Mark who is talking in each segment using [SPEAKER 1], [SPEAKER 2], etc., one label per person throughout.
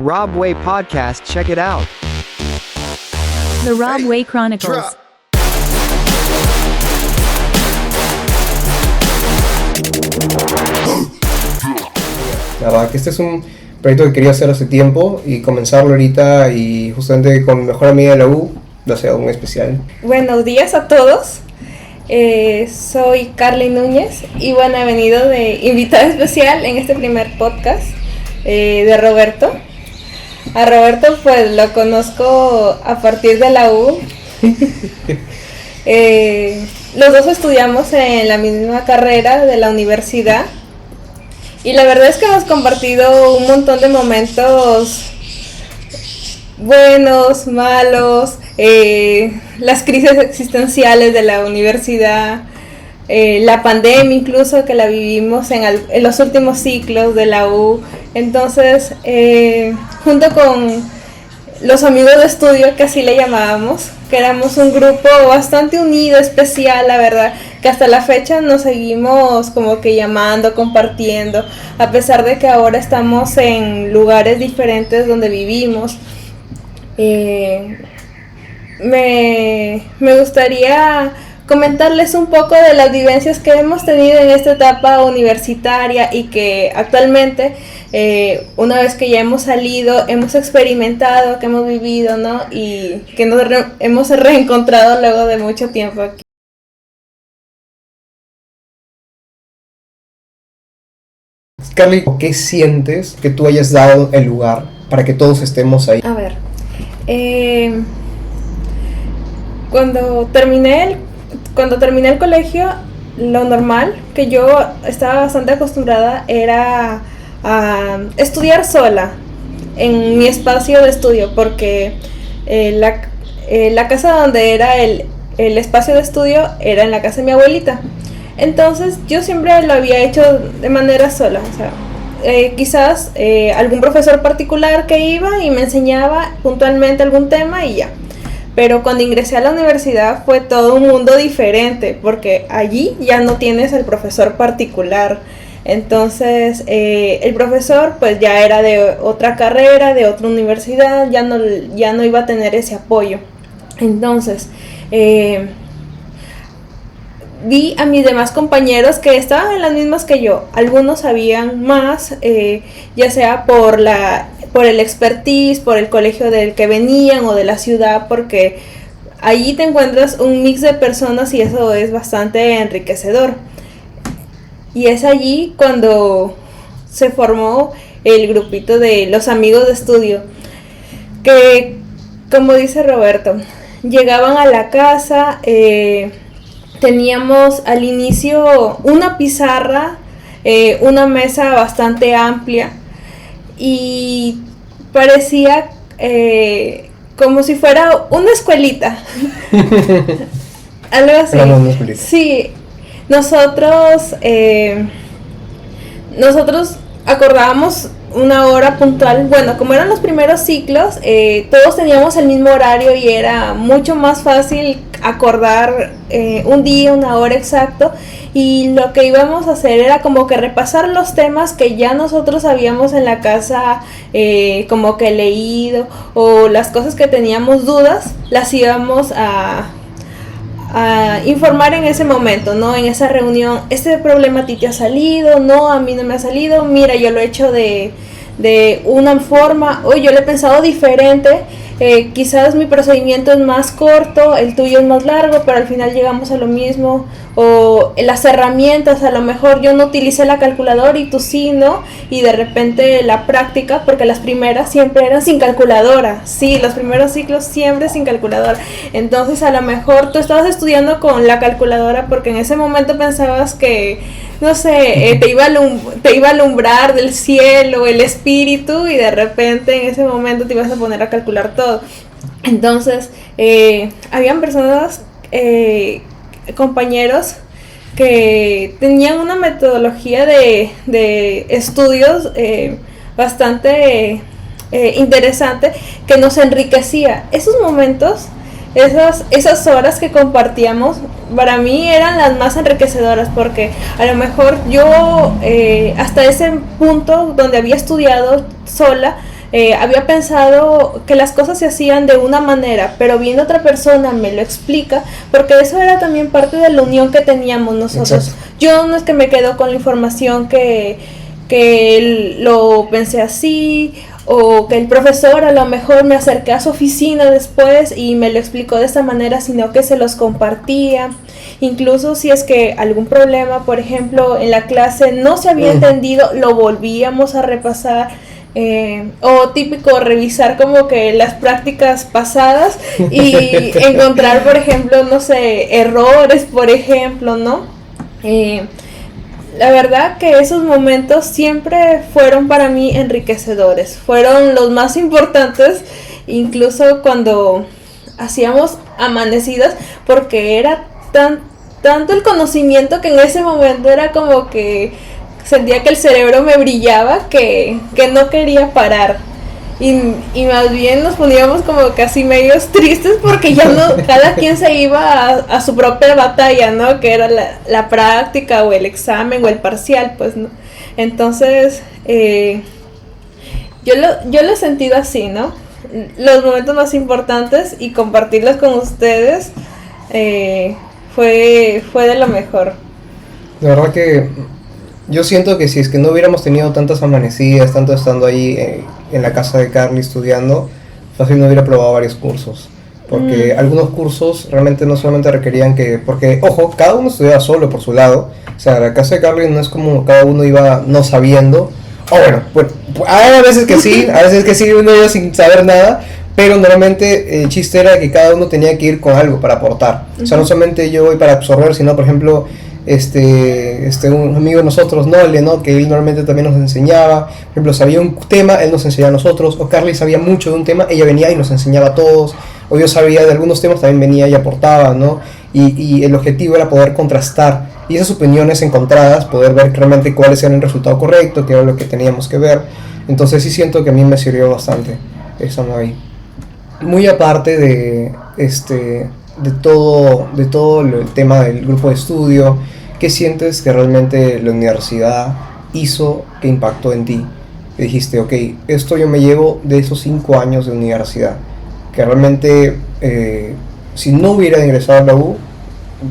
[SPEAKER 1] Rob Way Podcast, check it out.
[SPEAKER 2] The Rob Way Chronicles.
[SPEAKER 3] La verdad que este es un proyecto que quería hacer hace tiempo y comenzarlo ahorita, y justamente con mi mejor amiga de la U, lo hace aún especial.
[SPEAKER 4] Buenos días a todos. Soy Carly Núñez y bueno, he venido de invitada especial en este primer podcast de Roberto. A Roberto pues lo conozco a partir de la U. Los dos estudiamos en la misma carrera de la universidad y la verdad es que hemos compartido un montón de momentos buenos, malos, las crisis existenciales de la universidad, la pandemia incluso que la vivimos en los últimos ciclos de la U. Entonces, junto con los amigos de estudio, que así le llamábamos, que éramos un grupo bastante unido, especial, la verdad, que hasta la fecha nos seguimos como que llamando, compartiendo, a pesar de que ahora estamos en lugares diferentes donde vivimos. Me gustaría comentarles un poco de las vivencias que hemos tenido en esta etapa universitaria y que actualmente, una vez que ya hemos salido, hemos experimentado, que hemos vivido, ¿no? Y que nos hemos reencontrado luego de mucho tiempo aquí.
[SPEAKER 3] Carly, ¿qué sientes que tú hayas dado el lugar para que todos estemos ahí?
[SPEAKER 4] A ver, cuando terminé el colegio, lo normal, que yo estaba bastante acostumbrada, era a estudiar sola en mi espacio de estudio, porque la casa donde era el espacio de estudio era en la casa de mi abuelita. Entonces yo siempre lo había hecho de manera sola, o sea, quizás algún profesor particular que iba y me enseñaba puntualmente algún tema y ya. Pero cuando ingresé a la universidad fue todo un mundo diferente, porque allí ya no tienes el profesor particular. Entonces el profesor pues ya era de otra carrera, de otra universidad, ya no iba a tener ese apoyo. Entonces vi a mis demás compañeros que estaban en las mismas que yo. Algunos sabían más, ya sea por el expertise, por el colegio del que venían o de la ciudad, porque allí te encuentras un mix de personas y eso es bastante enriquecedor. Y es allí cuando se formó el grupito de los amigos de estudio, que, como dice Roberto, llegaban a la casa. Teníamos al inicio una pizarra, una mesa bastante amplia y parecía como si fuera una escuelita. Algo así.
[SPEAKER 3] Una escuelita.
[SPEAKER 4] Sí, nosotros acordábamos una hora puntual. Bueno, como eran los primeros ciclos, todos teníamos el mismo horario y era mucho más fácil acordar un día, una hora exacto, y lo que íbamos a hacer era como que repasar los temas que ya nosotros habíamos en la casa como que leído, o las cosas que teníamos dudas, las íbamos a informar en ese momento, ¿no? En esa reunión, este problema a ti te ha salido, no, a mí no me ha salido, mira, yo lo he hecho de una forma, o yo lo he pensado diferente, quizás mi procedimiento es más corto, el tuyo es más largo, pero al final llegamos a lo mismo, o las herramientas, a lo mejor yo no utilicé la calculadora y tú sí, ¿no? Y de repente la práctica, porque las primeras siempre eran sin calculadora, sí, los primeros ciclos siempre sin calculadora, entonces a lo mejor tú estabas estudiando con la calculadora porque en ese momento pensabas que, no sé, te iba a alumbrar del cielo, el espíritu, y de repente en ese momento te ibas a poner a calcular todo. Entonces, habían personas, compañeros, que tenían una metodología de estudios bastante interesante, que nos enriquecía. Esos momentos, esas horas que compartíamos, para mí eran las más enriquecedoras, porque a lo mejor yo hasta ese punto donde había estudiado sola, había pensado que las cosas se hacían de una manera, pero viendo otra persona me lo explica, porque eso era también parte de la unión que teníamos nosotros.
[SPEAKER 3] Exacto.
[SPEAKER 4] Yo no es que me quedo con la información que lo pensé así, o que el profesor a lo mejor me acerqué a su oficina después y me lo explicó de esta manera, sino que se los compartía. Incluso si es que algún problema, por ejemplo, en la clase no se había entendido, lo volvíamos a repasar. O típico revisar como que las prácticas pasadas y encontrar, por ejemplo, no sé, errores, por ejemplo, ¿no? La verdad que esos momentos siempre fueron para mí enriquecedores, fueron los más importantes, incluso cuando hacíamos amanecidas, porque era tanto el conocimiento que en ese momento era como que sentía que el cerebro me brillaba, que no quería parar. Y más bien nos poníamos como casi medios tristes porque ya no, cada quien se iba a su propia batalla, ¿no? Que era la práctica o el examen o el parcial, pues, ¿no? Entonces, yo lo he sentido así, ¿no? Los momentos más importantes y compartirlos con ustedes fue de lo mejor.
[SPEAKER 3] De verdad que yo siento que si es que no hubiéramos tenido tantas amanecidas, tanto estando ahí en la casa de Carly estudiando, fácil no hubiera probado varios cursos. Porque algunos cursos realmente no solamente requerían que... Porque, ojo, cada uno estudiaba solo por su lado. O sea, la casa de Carly no es como cada uno iba no sabiendo. O bueno, hay a veces que sí, uno iba sin saber nada. Pero normalmente el chiste era que cada uno tenía que ir con algo para aportar. O sea, no solamente yo voy para absorber, sino, por ejemplo... un amigo de nosotros, Nole, ¿no? Que él normalmente también nos enseñaba. Por ejemplo, sabía un tema, él nos enseñaba a nosotros. O Carly sabía mucho de un tema, ella venía y nos enseñaba a todos. O yo sabía de algunos temas, también venía y aportaba, ¿no? Y el objetivo era poder contrastar y esas opiniones encontradas, poder ver realmente cuáles eran el resultado correcto, qué era lo que teníamos que ver. Entonces sí siento que a mí me sirvió bastante estando ahí. Muy aparte de todo el tema del grupo de estudio, ¿qué sientes que realmente la universidad hizo, que impactó en ti? Que dijiste, ok, esto yo me llevo de esos 5 años de universidad, que realmente si no hubiera ingresado a la U,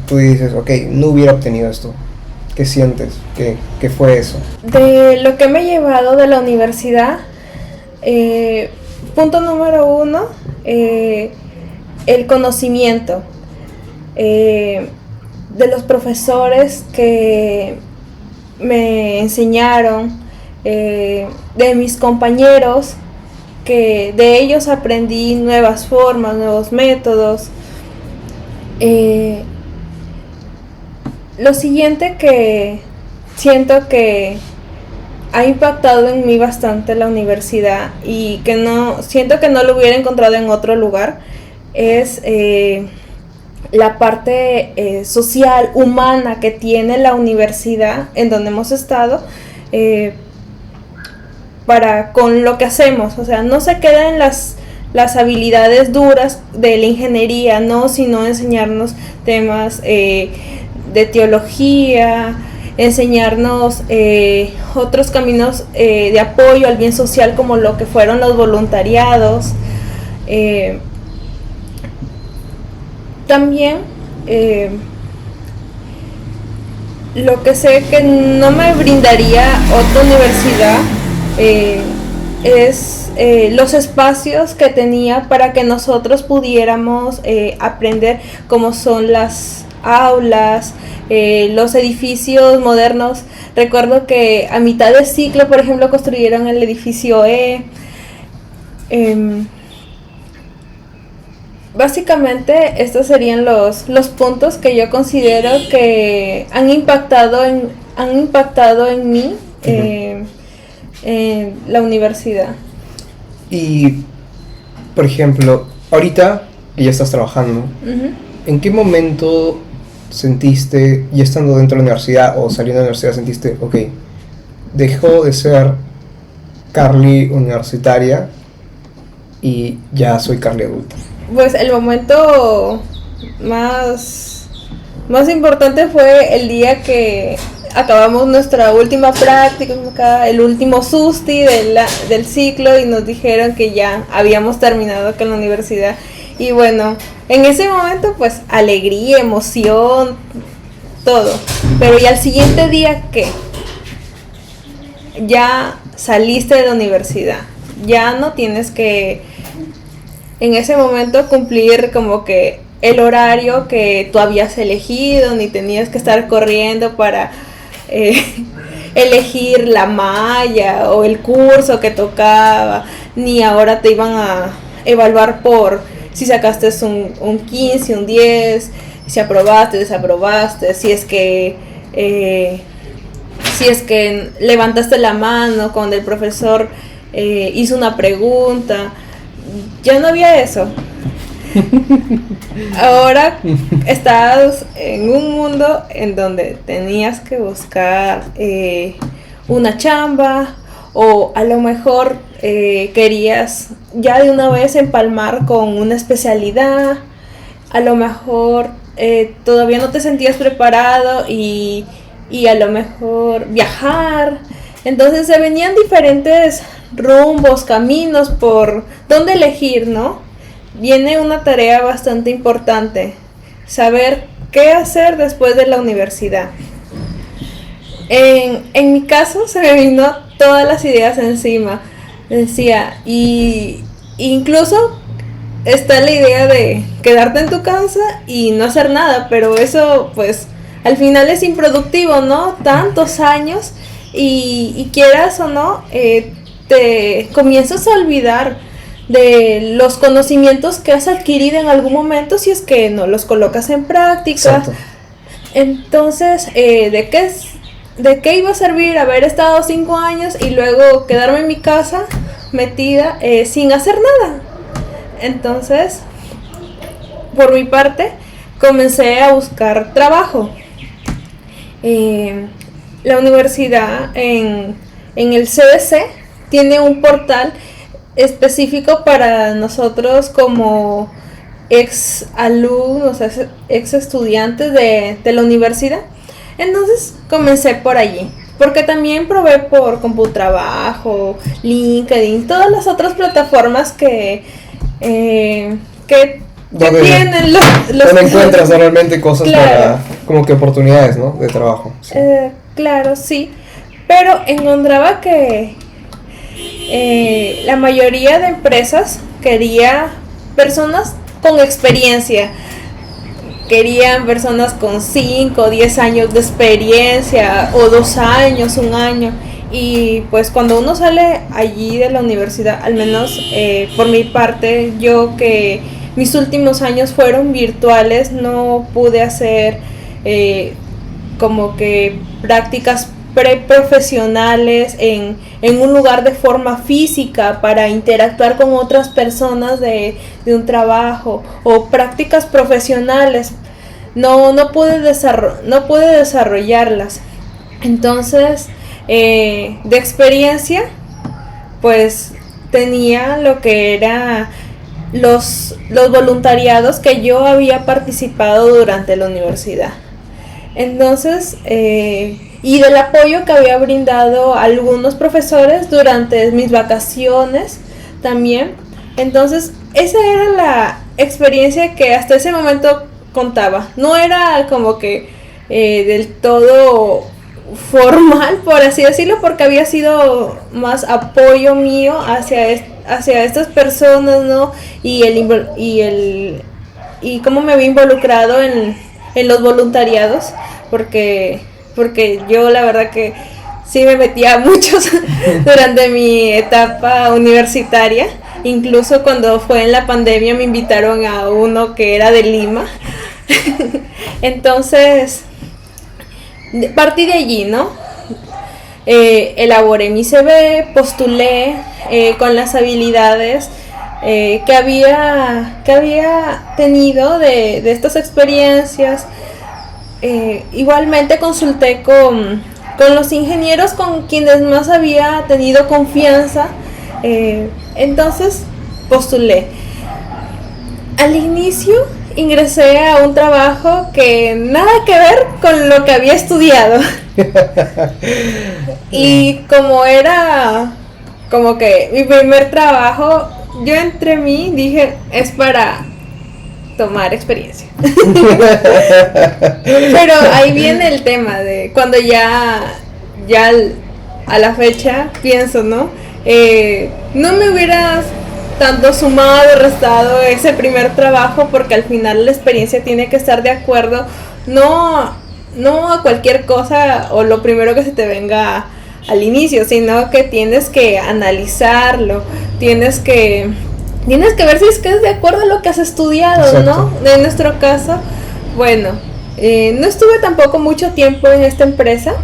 [SPEAKER 3] tú dices, ok, no hubiera obtenido esto. ¿Qué sientes? ¿Qué fue eso?
[SPEAKER 4] De lo que me he llevado de la universidad, punto número 1, el conocimiento de los profesores que me enseñaron, de mis compañeros, que de ellos aprendí nuevas formas, nuevos métodos. Lo siguiente que siento que ha impactado en mí bastante la universidad y que siento que no lo hubiera encontrado en otro lugar es la parte social, humana que tiene la universidad en donde hemos estado con lo que hacemos. O sea, no se queda en las habilidades duras de la ingeniería, no, sino enseñarnos temas de teología, enseñarnos otros caminos de apoyo al bien social, como lo que fueron los voluntariados. También lo que sé que no me brindaría otra universidad es los espacios que tenía para que nosotros pudiéramos aprender, como son las aulas, los edificios modernos. Recuerdo que a mitad de ciclo, por ejemplo, construyeron el edificio básicamente estos serían los puntos que yo considero que han impactado en mí, en la universidad.
[SPEAKER 3] Y, por ejemplo, ahorita que ya estás trabajando, ¿en qué momento sentiste, ya estando dentro de la universidad o saliendo de la universidad, sentiste, ok, dejó de ser Carly universitaria y ya soy Carly adulta?
[SPEAKER 4] Pues el momento más importante fue el día que acabamos nuestra última práctica, el último SUSTI del ciclo, y nos dijeron que ya habíamos terminado con la universidad. Y bueno, en ese momento pues alegría, emoción, todo. Pero ¿y al siguiente día qué? Ya saliste de la universidad, ya no tienes que en ese momento cumplir como que el horario que tú habías elegido, ni tenías que estar corriendo para elegir la malla o el curso que tocaba, ni ahora te iban a evaluar por si sacaste un 15, un 10, si aprobaste, desaprobaste, si es que levantaste la mano cuando el profesor hizo una pregunta. Ya no había eso. Ahora estás en un mundo en donde tenías que buscar una chamba, o a lo mejor querías ya de una vez empalmar con una especialidad, a lo mejor todavía no te sentías preparado y a lo mejor viajar. Entonces se venían diferentes rumbos, caminos por dónde elegir, ¿no? Viene una tarea bastante importante, saber qué hacer después de la universidad. En mi caso se me vino todas las ideas encima, decía, y incluso está la idea de quedarte en tu casa y no hacer nada, pero eso pues al final es improductivo, ¿no? Tantos años y quieras o no, te comienzas a olvidar de los conocimientos que has adquirido en algún momento si es que no los colocas en práctica.
[SPEAKER 3] Exacto.
[SPEAKER 4] Entonces, ¿de qué iba a servir haber estado 5 años y luego quedarme en mi casa metida sin hacer nada? Entonces, por mi parte, comencé a buscar trabajo. La universidad en el CDC tiene un portal específico para nosotros como ex alumnos, ex estudiantes de la universidad. Entonces comencé por allí, porque también probé por Computrabajo, LinkedIn, todas las otras plataformas que tienen los
[SPEAKER 3] donde encuentras normalmente cosas
[SPEAKER 4] claro,
[SPEAKER 3] para, como que oportunidades, ¿no? De trabajo. Sí.
[SPEAKER 4] Claro, sí, pero encontraba que la mayoría de empresas quería personas con experiencia, querían personas con 5 o 10 años de experiencia, o 2 años, 1 año. Y pues cuando uno sale allí de la universidad, al menos por mi parte, yo que mis últimos años fueron virtuales, no pude hacer como que prácticas preprofesionales en un lugar de forma física para interactuar con otras personas de un trabajo, o prácticas profesionales. No pude desarrollarlas. Entonces, de experiencia, pues tenía lo que era los voluntariados que yo había participado durante la universidad. Entonces, y del apoyo que había brindado a algunos profesores durante mis vacaciones también. Entonces, esa era la experiencia que hasta ese momento contaba. No era como que del todo formal, por así decirlo, porque había sido más apoyo mío hacia estas personas, ¿no? Y cómo me había involucrado en los voluntariados, porque yo la verdad que sí me metía a muchos durante mi etapa universitaria. Incluso cuando fue en la pandemia me invitaron a uno que era de Lima. Entonces, partí de allí, ¿no? Elaboré mi CV, postulé con las habilidades que había tenido de estas experiencias. Igualmente consulté con los ingenieros con quienes más había tenido confianza. Entonces postulé. Al inicio ingresé a un trabajo que nada que ver con lo que había estudiado. Y como era como que mi primer trabajo, yo entre mí dije, es para tomar experiencia. Pero ahí viene el tema de cuando a la fecha pienso, ¿no? No me hubieras tanto sumado o restado ese primer trabajo, porque al final la experiencia tiene que estar de acuerdo, no a cualquier cosa o lo primero que se te venga al inicio, sino que tienes que analizarlo, tienes que ver si es que es de acuerdo a lo que has estudiado. Exacto. ¿No? En nuestro caso, bueno, no estuve tampoco mucho tiempo en esta empresa,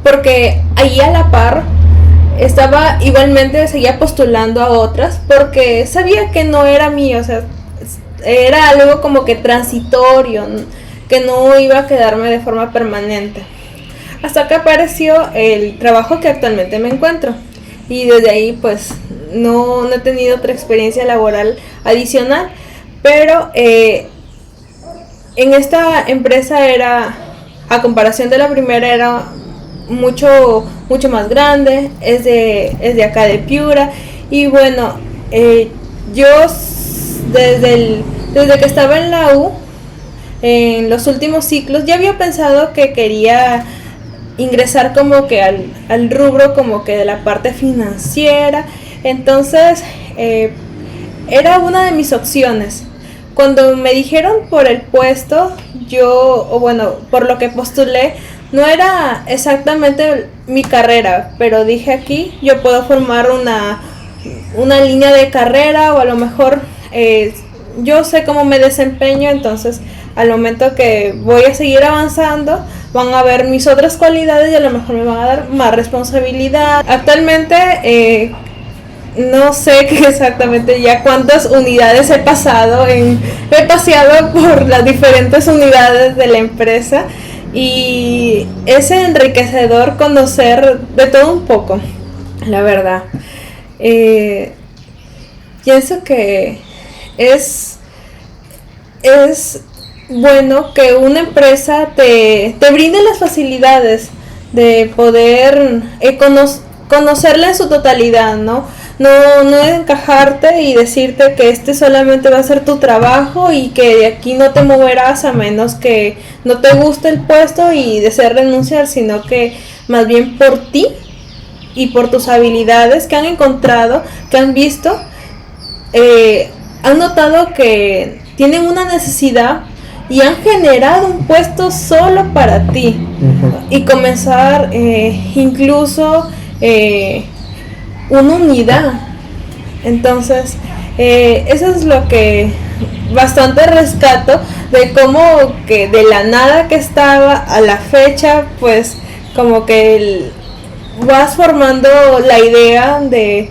[SPEAKER 4] porque ahí a la par estaba igualmente, seguía postulando a otras, porque sabía que no era mío, o sea, era algo como que transitorio, que no iba a quedarme de forma permanente. Hasta que apareció el trabajo que actualmente me encuentro, y desde ahí pues no he tenido otra experiencia laboral adicional, pero en esta empresa era, a comparación de la primera, era mucho más grande, es de acá de Piura, y bueno, yo desde que estaba en la U, en los últimos ciclos, ya había pensado que quería ingresar como que al rubro como que de la parte financiera. Entonces era una de mis opciones. Cuando me dijeron por el puesto, por lo que postulé, no era exactamente mi carrera, pero dije, aquí yo puedo formar una línea de carrera, o a lo mejor yo sé cómo me desempeño, entonces al momento que voy a seguir avanzando van a ver mis otras cualidades y a lo mejor me van a dar más responsabilidad. Actualmente no sé exactamente ya cuántas unidades he paseado por las diferentes unidades de la empresa, y es enriquecedor conocer de todo un poco, la verdad. Pienso que es bueno que una empresa te brinde las facilidades de poder conocerla en su totalidad, ¿no? No encajarte y decirte que este solamente va a ser tu trabajo y que de aquí no te moverás a menos que no te guste el puesto y desees renunciar, sino que más bien por ti y por tus habilidades que han encontrado, que han visto, han notado que tienen una necesidad y han generado un puesto solo para ti. Uh-huh. Y comenzar incluso una unidad. Entonces eso es lo que bastante rescato, de cómo que de la nada que estaba a la fecha, pues como que vas formando la idea de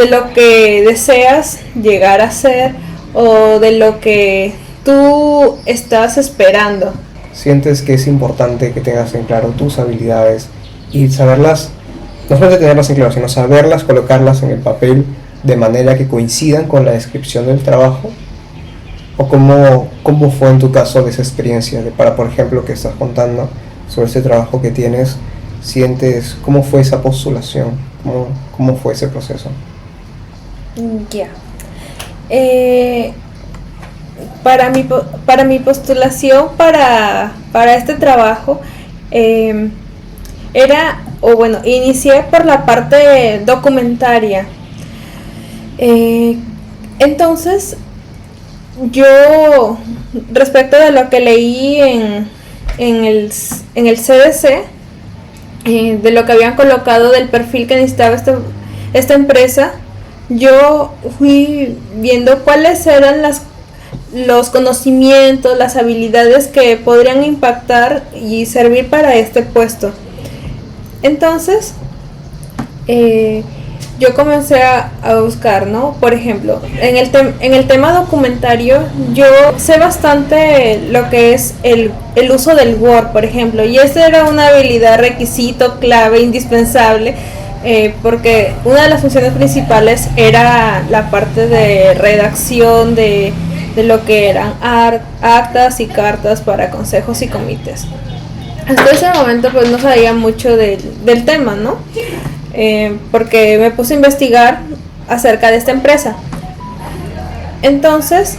[SPEAKER 4] lo que deseas llegar a ser, o de lo que tú estás esperando.
[SPEAKER 3] Sientes que es importante que tengas en claro tus habilidades y saberlas, no solamente tenerlas en claro, sino saberlas, colocarlas en el papel de manera que coincidan con la descripción del trabajo. ¿O cómo fue en tu caso de esa experiencia, por ejemplo, que estás contando sobre este trabajo que tienes? ¿Sientes cómo fue esa postulación? ¿Cómo fue ese proceso?
[SPEAKER 4] Ya. Para mi postulación para este trabajo, inicié por la parte documentaria. Entonces, yo, respecto de lo que leí en el CDC, de lo que habían colocado del perfil que necesitaba esta empresa, yo fui viendo cuáles eran los conocimientos, las habilidades que podrían impactar y servir para este puesto. Entonces, yo comencé a buscar, ¿no? Por ejemplo, en el tema documentario, yo sé bastante lo que es el uso del Word, por ejemplo, y esa era una habilidad, requisito, clave, indispensable, porque una de las funciones principales era la parte de redacción de lo que eran actas y cartas para consejos y comités. hasta ese momento pues no sabía mucho del tema, ¿no? Porque me puse a investigar acerca de esta empresa. Entonces,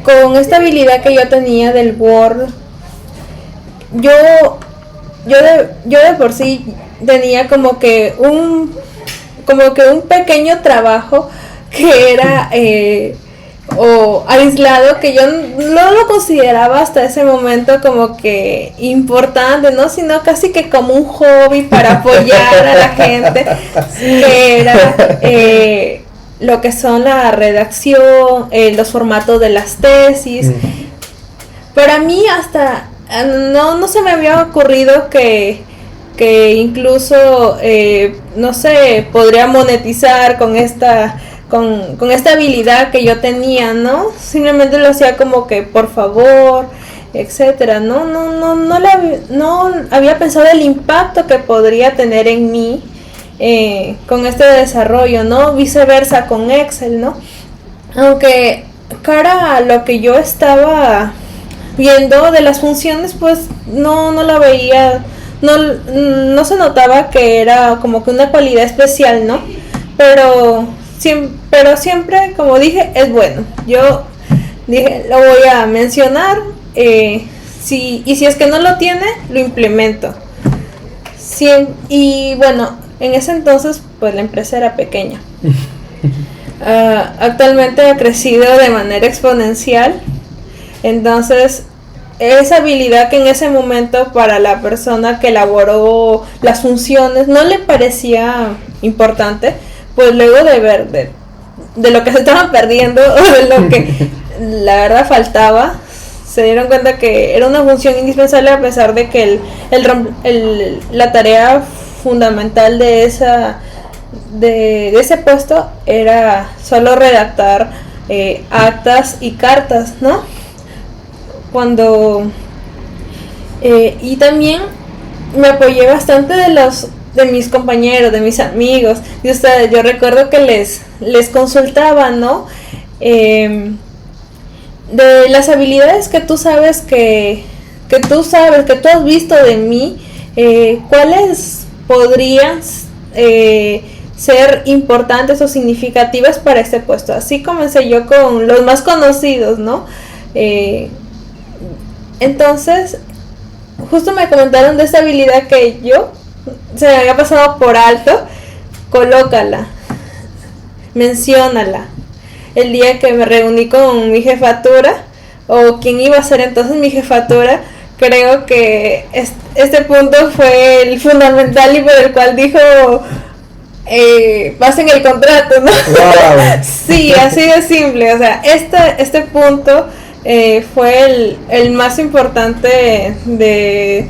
[SPEAKER 4] con esta habilidad que yo tenía del Word, yo de por sí tenía como que un pequeño trabajo que era o aislado, que yo no lo consideraba hasta ese momento como que importante, ¿no? Sino casi que como un hobby para apoyar a la gente, que era lo que son la redacción, los formatos de las tesis. Para mí hasta no se me había ocurrido que incluso, no sé, podría monetizar con esta habilidad que yo tenía, ¿no? Simplemente lo hacía como que por favor, etcétera. No había pensado el impacto que podría tener en mí con este desarrollo, ¿no? Viceversa con Excel, ¿no? Aunque cara a lo que yo estaba viendo de las funciones, pues no la veía, no se notaba que era como que una cualidad especial, ¿no? Pero siempre, como dije, es bueno. Yo dije, lo voy a mencionar, si es que no lo tiene, lo implemento. Y bueno, en ese entonces, pues la empresa era pequeña. Actualmente ha crecido de manera exponencial. Entonces, esa habilidad que en ese momento para la persona que elaboró las funciones no le parecía importante, pues luego de ver de lo que se estaban perdiendo o de lo que la verdad faltaba, se dieron cuenta que era una función indispensable, a pesar de que la tarea fundamental de ese puesto era solo redactar actas y cartas, ¿no? Y también me apoyé bastante de mis compañeros, de mis amigos, y ustedes. Yo recuerdo que les consultaba, ¿no? De las habilidades que tú sabes que tú has visto de mí, ¿cuáles podrían ser importantes o significativas para este puesto? Así comencé yo con los más conocidos, ¿no? Entonces, justo me comentaron de esta habilidad que yo se me había pasado por alto. Colócala, menciónala. El día que me reuní con mi jefatura, o quien iba a ser entonces mi jefatura, creo que este punto fue el fundamental y por el cual dijo, pasen el contrato, ¿no? Wow. Sí, así de simple. O sea, este punto fue el más importante de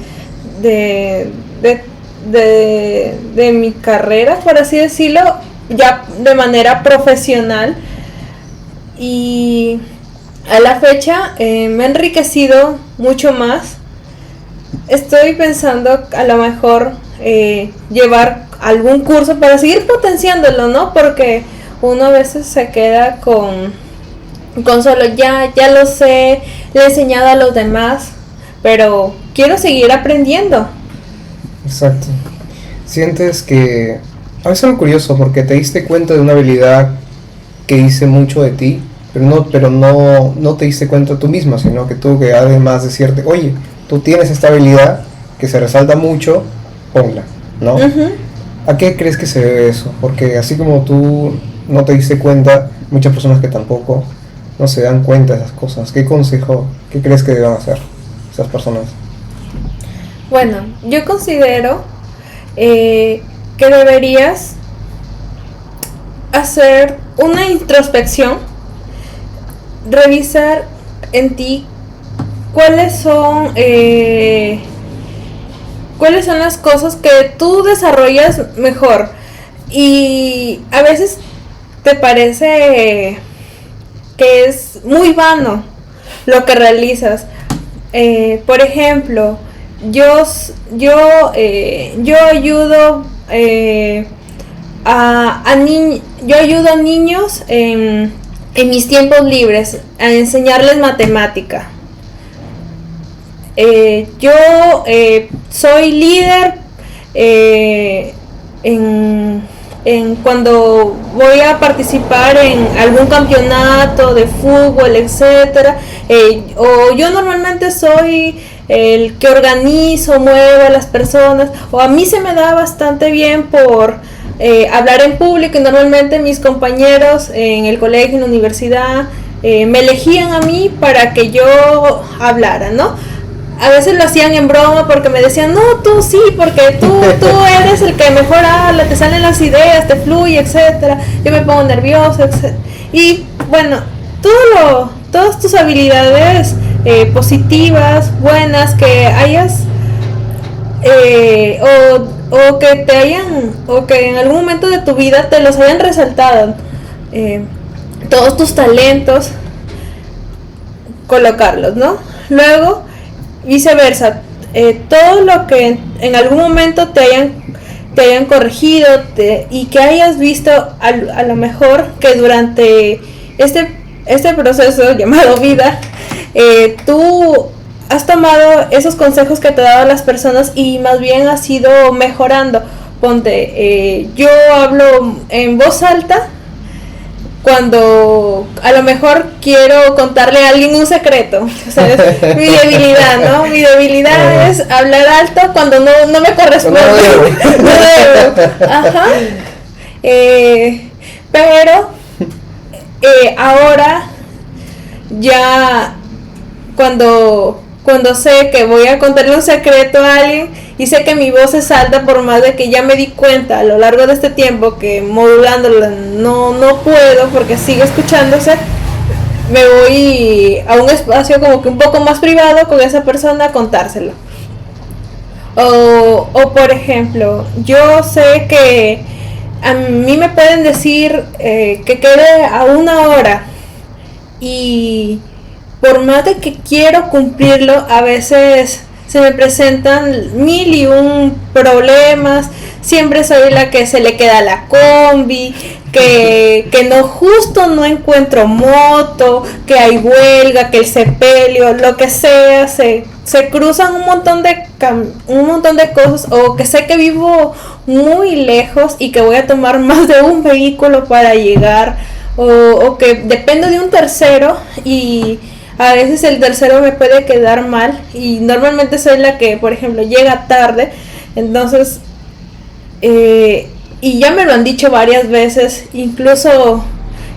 [SPEAKER 4] mi carrera, por así decirlo, ya de manera profesional. Y a la fecha me ha enriquecido mucho más. Estoy pensando a lo mejor llevar algún curso para seguir potenciándolo, ¿no? Porque uno a veces se queda con solo ya lo sé, le he enseñado a los demás, pero quiero seguir aprendiendo.
[SPEAKER 3] Exacto. Sientes que a veces es muy curioso porque te diste cuenta de una habilidad que dice mucho de ti, pero no te diste cuenta tú misma, sino que tú, que además decirte, oye, tú tienes esta habilidad que se resalta mucho, ponla, ¿no? Uh-huh. ¿A qué crees que se debe eso? Porque así como tú no te diste cuenta, muchas personas que tampoco no se dan cuenta de esas cosas. ¿Qué crees que deban hacer esas personas?
[SPEAKER 4] Bueno, yo considero que deberías hacer una introspección, revisar en ti cuáles son las cosas que tú desarrollas mejor, y a veces te parece que es muy vano lo que realizas. Por ejemplo, yo ayudo yo ayudo a niños en mis tiempos libres a enseñarles matemática. yo soy líder en cuando voy a participar en algún campeonato de fútbol, etcétera, o yo normalmente soy el que organizo, muevo a las personas, o a mí se me da bastante bien por hablar en público, y normalmente mis compañeros en el colegio, en la universidad, me elegían a mí para que yo hablara, ¿no? A veces lo hacían en broma porque me decían, no, tú sí, porque tú eres el que mejor habla, te salen las ideas, te fluye, etcétera. Yo me pongo nerviosa, etcétera. Y bueno, todas tus habilidades positivas, buenas, que hayas o que te hayan, o que en algún momento de tu vida te los hayan resaltado, todos tus talentos, colocarlos, ¿no? Luego, viceversa, todo lo que en algún momento te hayan corregido y que hayas visto a lo mejor que durante este proceso llamado vida, tú has tomado esos consejos que te daban las personas y más bien has ido mejorando. Ponte, yo hablo en voz alta cuando a lo mejor quiero contarle a alguien un secreto. O sea, es mi debilidad, ¿no? Mi debilidad es hablar alto cuando no me corresponde. No debo. Ajá. Pero ahora ya cuando sé que voy a contarle un secreto a alguien y sé que mi voz es alta, por más de que ya me di cuenta a lo largo de este tiempo que modulándola no puedo porque sigue escuchándose, me voy a un espacio como que un poco más privado con esa persona a contárselo. O por ejemplo, yo sé que a mí me pueden decir que quede a 1 hora, y por más de que quiero cumplirlo, a veces se me presentan 1001 problemas. Siempre soy la que se le queda la combi, que no encuentro moto, que hay huelga, que el sepelio, lo que sea, se cruzan un montón de cosas, o que sé que vivo muy lejos y que voy a tomar más de un vehículo para llegar, o que dependo de un tercero y a veces el tercero me puede quedar mal, y normalmente soy la que, por ejemplo, llega tarde. Entonces, y ya me lo han dicho varias veces, incluso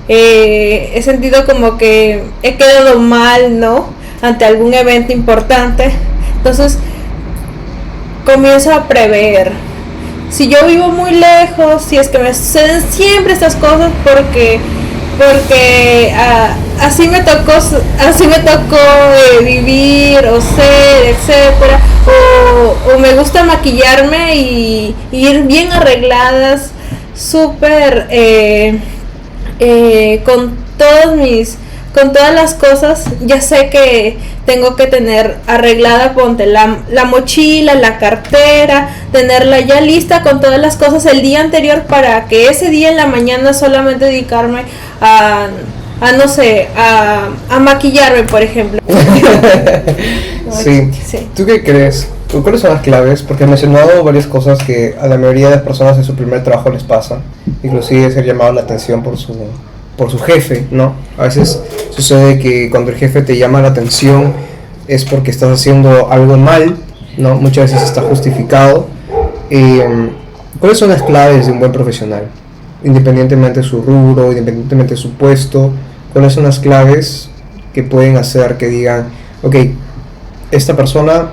[SPEAKER 4] he sentido como que he quedado mal, ¿no?, ante algún evento importante. Entonces comienzo a prever. Si yo vivo muy lejos, si es que me suceden siempre estas cosas, porque así me tocó vivir o ser, etcétera, o me gusta maquillarme y ir bien arregladas, súper con todas las cosas. Ya sé que tengo que tener arreglada, ponte la mochila, la cartera, tenerla ya lista con todas las cosas el día anterior, para que ese día en la mañana solamente dedicarme a no sé, a maquillarme, por ejemplo.
[SPEAKER 3] Sí. ¿Tú qué crees? ¿Cuáles son las claves? Porque has mencionado varias cosas que a la mayoría de las personas en su primer trabajo les pasa, inclusive ser llamado la atención por su jefe, ¿no? A veces sucede que cuando el jefe te llama la atención es porque estás haciendo algo mal, ¿no? Muchas veces está justificado. ¿Cuáles son las claves de un buen profesional? Independientemente de su rubro, independientemente de su puesto, ¿cuáles son las claves que pueden hacer que digan, ok, esta persona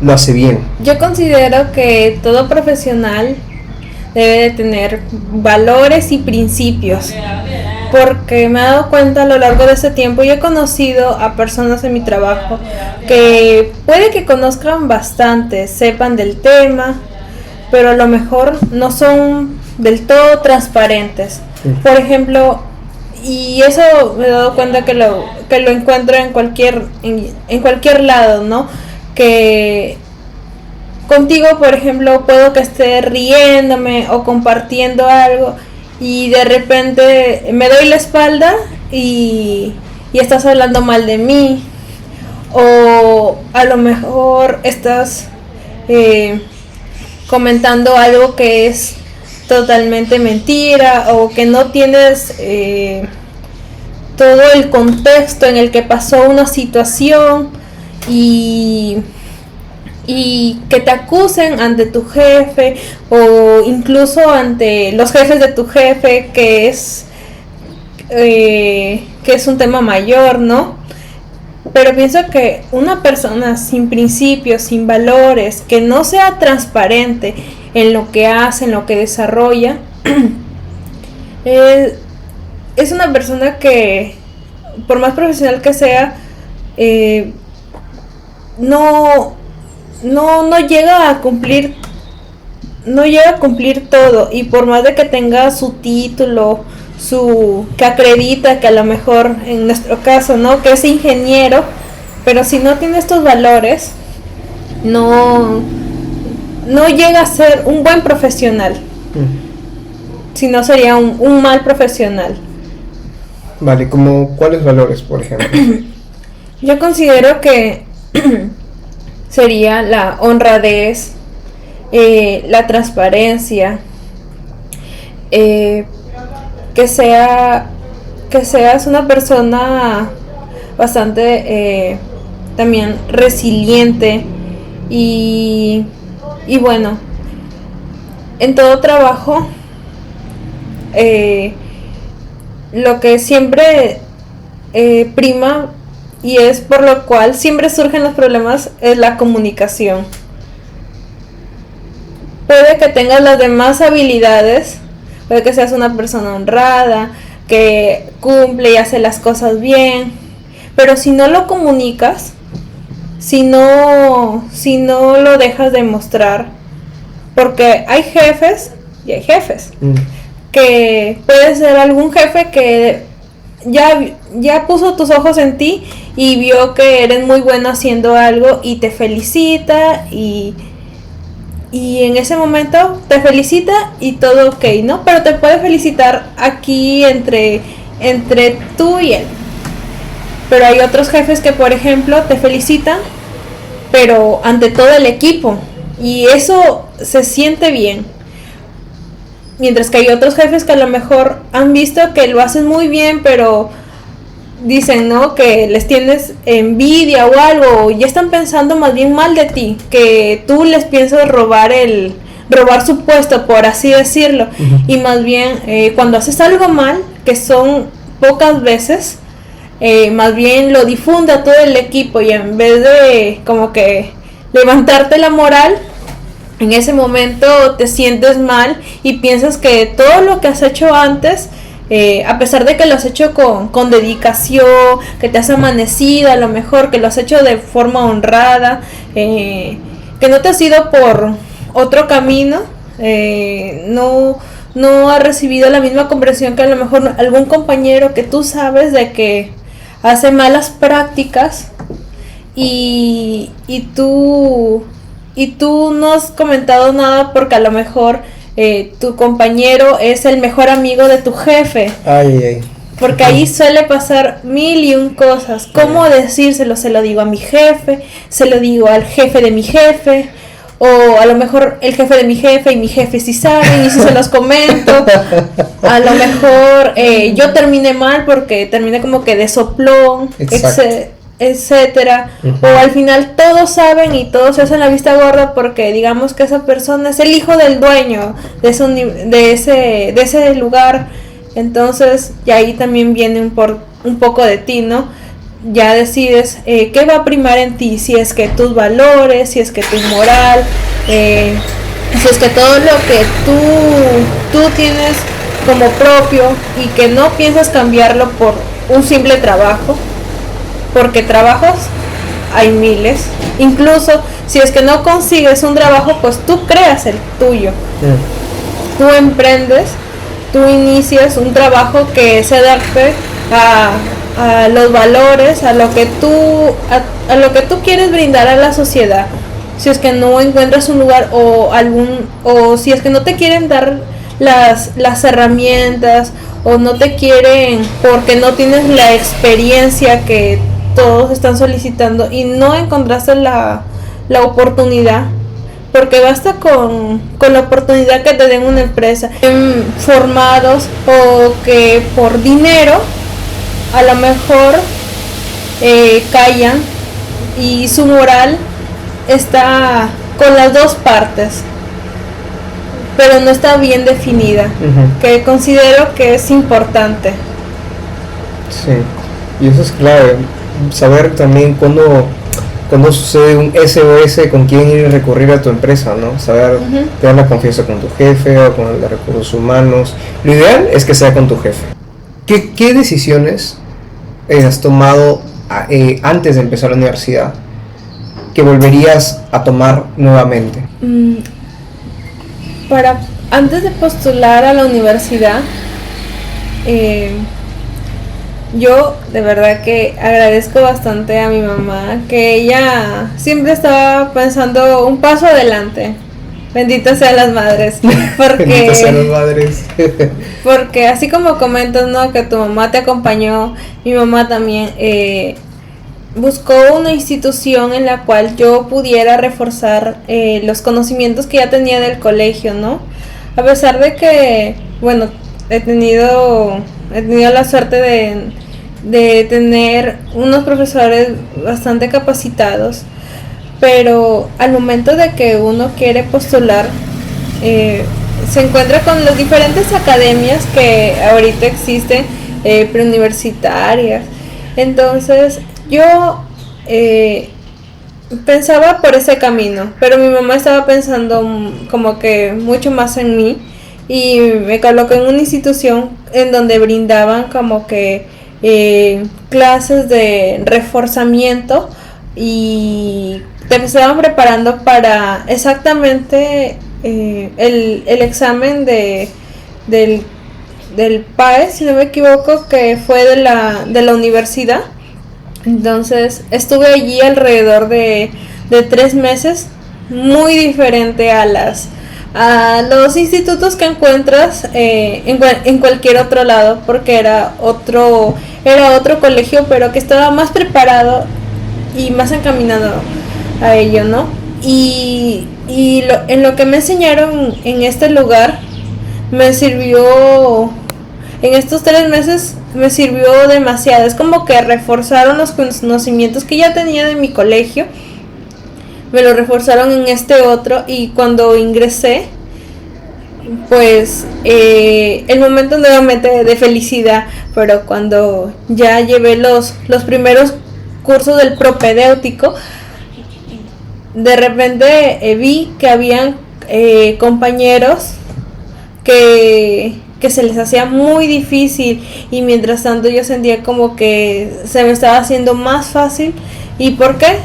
[SPEAKER 3] lo hace bien?
[SPEAKER 4] Yo considero que todo profesional debe de tener valores y principios, porque me he dado cuenta a lo largo de este tiempo y he conocido a personas en mi trabajo que puede que conozcan bastante, sepan del tema, pero a lo mejor no son del todo transparentes. Por ejemplo, y eso me he dado cuenta que lo encuentro en cualquier lado, ¿no? Que contigo, por ejemplo, puedo que esté riéndome o compartiendo algo y de repente me doy la espalda y estás hablando mal de mí, o a lo mejor estás comentando algo que es totalmente mentira, o que no tienes todo el contexto en el que pasó una situación, y que te acusen ante tu jefe o incluso ante los jefes de tu jefe, que es un tema mayor, ¿no? Pero pienso que una persona sin principios, sin valores, que no sea transparente en lo que hace, en lo que desarrolla, es una persona que, por más profesional que sea, no llega a cumplir todo. Y por más de que tenga su título, que acredita que a lo mejor en nuestro caso, ¿no?, que es ingeniero, pero si no tiene estos valores, no llega a ser un buen profesional, si no sería un mal profesional.
[SPEAKER 3] Vale, ¿como cuáles valores, por ejemplo?
[SPEAKER 4] Yo considero que sería la honradez, la transparencia, que seas una persona bastante también resiliente, y bueno, en todo trabajo lo que siempre prima, y es por lo cual siempre surgen los problemas, es la comunicación. Puede que tengas las demás habilidades, puede que seas una persona honrada, que cumple y hace las cosas bien, pero si no lo comunicas, si no lo dejas de mostrar, porque hay jefes y hay jefes, que puede ser algún jefe que ya puso tus ojos en ti y vio que eres muy bueno haciendo algo y te felicita, y en ese momento te felicita y todo ok, ¿no? Pero te puede felicitar aquí entre tú y él. Pero hay otros jefes que, por ejemplo, te felicitan, pero ante todo el equipo, y eso se siente bien. Mientras que hay otros jefes que a lo mejor han visto que lo haces muy bien, pero dicen, ¿no?, que les tienes envidia o algo, y ya están pensando más bien mal de ti, que tú les piensas robar su puesto, por así decirlo. Y más bien cuando haces algo mal, que son pocas veces, más bien lo difunde a todo el equipo, y en vez de como que levantarte la moral, en ese momento te sientes mal y piensas que todo lo que has hecho antes, a pesar de que lo has hecho con dedicación, que te has amanecido, a lo mejor que lo has hecho de forma honrada, que no te has ido por otro camino, no has recibido la misma comprensión que a lo mejor algún compañero que tú sabes de que hace malas prácticas, y tú no has comentado nada porque a lo mejor tu compañero es el mejor amigo de tu jefe.
[SPEAKER 3] Ay.
[SPEAKER 4] Porque ahí suele pasar 1001 cosas. ¿Cómo decírselo? Se lo digo a mi jefe, se lo digo al jefe de mi jefe, o a lo mejor el jefe de mi jefe y mi jefe sí saben y sí se los comento. A lo mejor yo terminé mal porque terminé como que de soplón, etcétera. O al final todos saben y todos se hacen la vista gorda porque digamos que esa persona es el hijo del dueño de ese lugar. Entonces ya ahí también viene un poco de ti, ¿no? Ya decides qué va a primar en ti, si es que tus valores, si es que tu moral, si es que todo lo que tú tienes como propio, y que no piensas cambiarlo por un simple trabajo, porque trabajos hay miles. Incluso si es que no consigues un trabajo, pues tú creas el tuyo. Tú emprendes, tú inicias un trabajo que se adapte a los valores, a lo que tú quieres brindar a la sociedad. Si es que no encuentras un lugar o si es que no te quieren dar las herramientas, o no te quieren porque no tienes la experiencia que todos están solicitando y no encontraste la oportunidad, porque basta con la oportunidad que te den una empresa, formados, o que por dinero a lo mejor callan, y su moral está con las dos partes, pero no está bien definida, que considero que es importante.
[SPEAKER 3] Sí, y eso es clave, saber también cuando sucede un SOS con quién ir a recurrir a tu empresa, ¿no? Saber tener la confianza con tu jefe o con los recursos humanos. Lo ideal es que sea con tu jefe. ¿Qué decisiones has tomado antes de empezar la universidad que volverías a tomar nuevamente?
[SPEAKER 4] Antes de postular a la universidad, yo de verdad que agradezco bastante a mi mamá, que ella siempre estaba pensando un paso adelante. Benditas sean las madres,
[SPEAKER 3] Benditas sean las madres.
[SPEAKER 4] porque así como comentas, ¿no?, que tu mamá te acompañó, mi mamá también buscó una institución en la cual yo pudiera reforzar los conocimientos que ya tenía del colegio, ¿no? A pesar de que, bueno, he tenido la suerte de tener unos profesores bastante capacitados, pero al momento de que uno quiere postular, se encuentra con las diferentes academias que ahorita existen, preuniversitarias. Entonces yo pensaba por ese camino, pero mi mamá estaba pensando como que mucho más en mí, y me colocó en una institución en donde brindaban como que clases de reforzamiento, y te estaban preparando para exactamente el examen del PAE, si no me equivoco, que fue de la universidad. Entonces estuve allí alrededor de 3 meses, muy diferente a los institutos que encuentras en cualquier otro lado, porque era otro colegio, pero que estaba más preparado y más encaminado a ello, ¿no? En lo que me enseñaron en este lugar me sirvió, en estos 3 meses me sirvió demasiado. Es como que reforzaron los conocimientos que ya tenía de mi colegio, me lo reforzaron en este otro, y cuando ingresé, pues el momento nuevamente de felicidad, pero cuando ya llevé los primeros cursos del propedéutico, de repente vi que habían compañeros que se les hacía muy difícil, y mientras tanto yo sentía como que se me estaba haciendo más fácil. ¿Y por qué?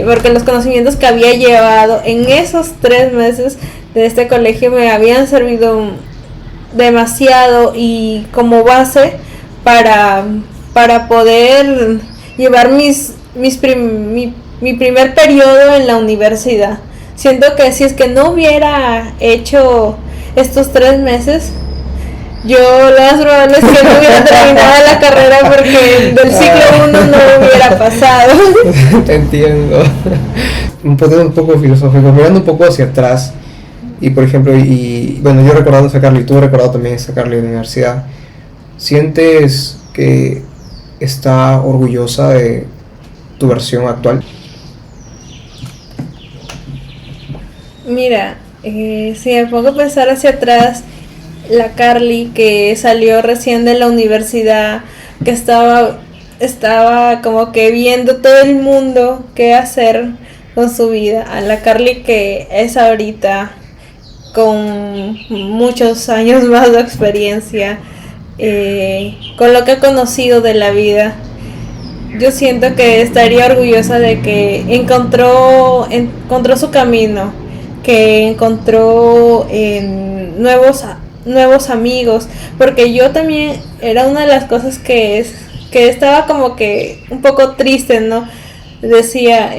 [SPEAKER 4] Porque los conocimientos que había llevado en esos 3 meses de este colegio me habían servido demasiado, y como base para poder llevar mi primer periodo en la universidad. Siento que si es que no hubiera hecho estos 3 meses, yo lo más probable es que no hubiera terminado la carrera, porque del ciclo 1 no hubiera pasado.
[SPEAKER 3] Te entiendo. Un poco filosófico, mirando un poco hacia atrás, y por ejemplo, bueno, yo recordando sacarle, y tú recordado también sacarle de la universidad, ¿sientes que está orgullosa de tu versión actual?
[SPEAKER 4] Mira, si me pongo a pensar hacia atrás, la Carly que salió recién de la universidad, que estaba como que viendo todo el mundo qué hacer con su vida, a la Carly que es ahorita con muchos años más de experiencia, con lo que he conocido de la vida, yo siento que estaría orgullosa de que encontró su camino, que encontró nuevos amigos, porque yo también era una de las cosas que estaba como que un poco triste, ¿no? Decía,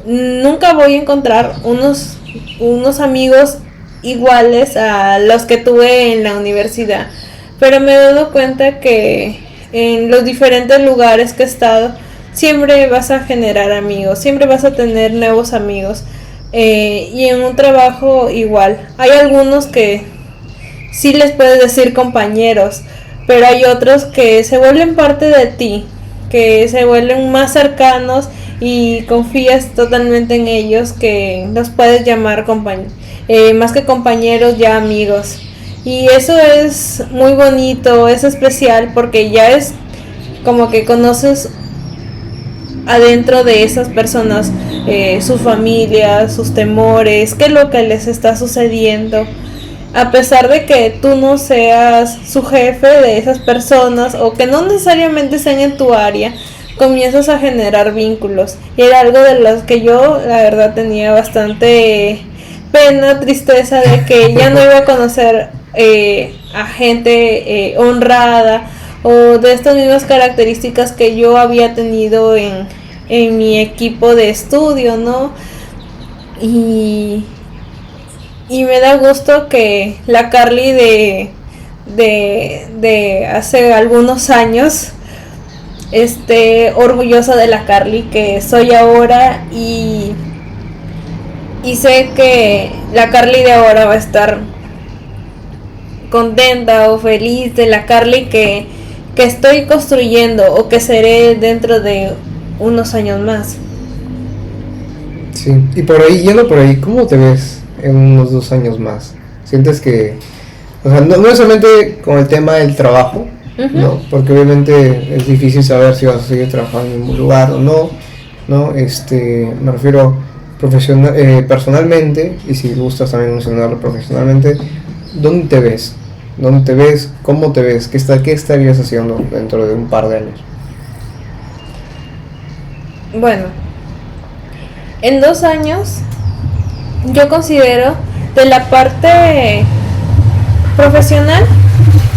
[SPEAKER 4] nunca voy a encontrar unos amigos iguales a los que tuve en la universidad, pero me he dado cuenta que en los diferentes lugares que he estado, siempre vas a generar amigos, siempre vas a tener nuevos amigos. Y en un trabajo igual. Hay algunos que sí les puedes decir compañeros, pero hay otros que se vuelven parte de ti, que se vuelven más cercanos y confías totalmente en ellos, que los puedes llamar más que compañeros, ya amigos. Y eso es muy bonito, es especial, porque ya es como que conoces adentro de esas personas sus familias, sus temores, qué es lo que les está sucediendo. A pesar de que tú no seas su jefe de esas personas o que no necesariamente estén en tu área, comienzas a generar vínculos. Y era algo de los que yo, la verdad, tenía bastante pena, tristeza de que ya no iba a conocer a gente honrada o de estas mismas características que yo había tenido en mi equipo de estudio, ¿no? Y me da gusto que la Carly de hace algunos años esté orgullosa de la Carly que soy ahora, y sé que la Carly de ahora va a estar contenta o feliz de la Carly que estoy construyendo o que seré dentro de unos años más.
[SPEAKER 3] Sí, y por ahí, yendo por ahí, ¿cómo te ves en unos 2 años más? ¿Sientes que, o sea, no es solamente con el tema del trabajo, ¿no? Porque obviamente es difícil saber si vas a seguir trabajando en un lugar o no, ¿no? Me refiero personalmente, y si gustas también mencionarlo profesionalmente, ¿dónde te ves? ¿Dónde te ves? ¿Cómo te ves? ¿Qué estarías haciendo dentro de un par de años?
[SPEAKER 4] Bueno, en 2 años yo considero de la parte profesional,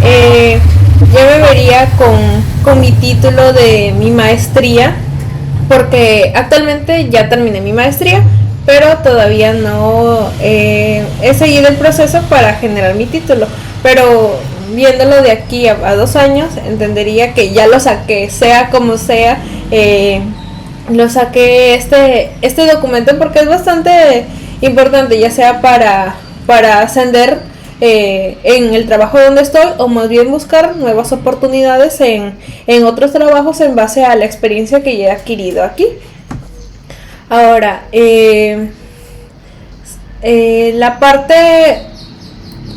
[SPEAKER 4] ya me vería con mi título de mi maestría, porque actualmente ya terminé mi maestría, pero todavía no he seguido el proceso para generar mi título. Pero viéndolo de aquí a 2 años, entendería que ya lo saqué, sea como sea. Lo saqué este documento porque es bastante importante, ya sea para ascender en el trabajo donde estoy, o más bien buscar nuevas oportunidades en otros trabajos en base a la experiencia que ya he adquirido aquí. Ahora, la parte